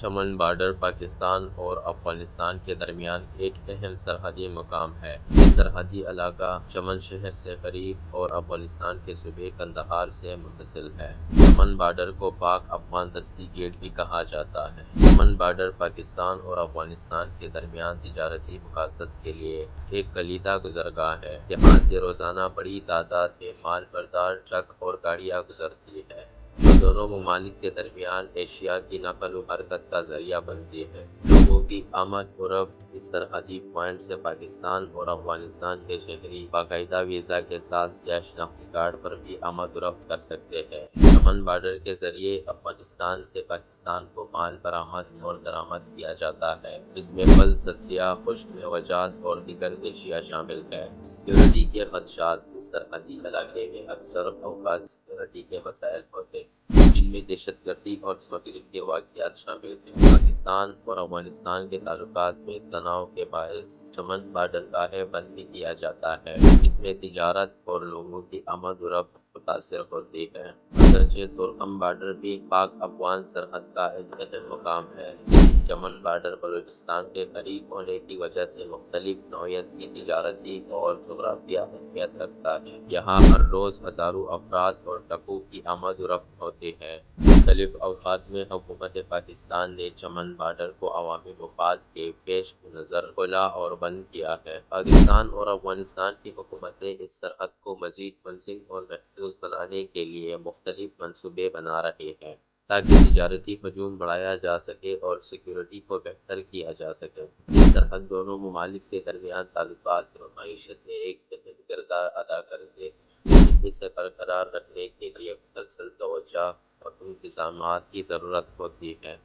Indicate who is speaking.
Speaker 1: چمن بارڈر پاکستان اور افغانستان کے درمیان ایک اہم سرحدی مقام ہے۔ یہ سرحدی علاقہ چمن شہر سے قریب اور افغانستان کے صوبے قندھار سے متصل ہے۔ چمن بارڈر کو پاک افغان دستی گیٹ بھی کہا جاتا ہے۔ چمن بارڈر پاکستان اور افغانستان کے درمیان تجارتی مقاصد کے لیے ایک کلیدی گزرگاہ ہے۔ یہاں سے روزانہ بڑی تعداد میں مال بردار ٹرک اور گاڑیاں گزرتی ہیں، جو دونوں ممالک کے درمیان اشیاء کی نقل و حرکت کا ذریعہ بنتی ہیں۔ لوگوں کی آمد و رفت اس سرحدی پوائنٹ سے پاکستان اور افغانستان کے شہری باقاعدہ ویزا کے ساتھ یا شناختی کارڈ پر بھی آمد و رفت کر سکتے ہیں۔ چمن بارڈر کے ذریعے افغانستان سے پاکستان کو مال برآمد اور درآمد کیا جاتا ہے، جس میں پھل، سبزیاں، خشک میوہ جات اور دیگر اشیاء شامل ہیں۔ سیکیورٹی کے خدشات: اس سرحدی علاقے میں اکثر اوقات سیکیورٹی کے مسائل ہوتے ہیں، جن میں دہشت گردی اور اسمگلنگ کے واقعات شامل ہیں۔ پاکستان اور افغانستان کے تعلقات میں تناؤ کے باعث چمن بندرگاہ بند بھی کیا جاتا ہے، جس میں تجارت اور لوگوں کی آمد و رفت متاثر ہوتی ہے۔ اگرچہ تورخم بارڈر بھی پاک افغان سرحد کا ایک اہم مقام ہے، لیکن چمن بارڈر بلوچستان کے قریب ہونے کی وجہ سے مختلف نوعیت کی تجارتی اور جغرافیائی اہمیت رکھتا ہے۔ یہاں ہر روز ہزاروں افراد اور ٹرکوں کی آمد و رفت ہوتی ہے۔ مختلف اوقات میں حکومت پاکستان نے چمن بارڈر کو عوامی مفاد کے پیش نظر کھولا اور بند کیا ہے۔ پاکستان اور افغانستان کی حکومتیں اس سرحد کو مزید منظم اور محفوظ بنانے کے لیے مختلف منصوبے بنا رہی ہیں، تاکہ تجارتی ہجوم بڑھایا جا سکے اور سیکیورٹی کو بہتر کیا جا سکے۔ یہ سرحد دونوں ممالک کے درمیان تعلقات اور معیشت میں ایک اہم کردار ادا کرتی ہے، لیکن اسے برقرار رکھنے کے لیے مسلسل توجہ اور انتظامات کی ضرورت ہوتی ہے۔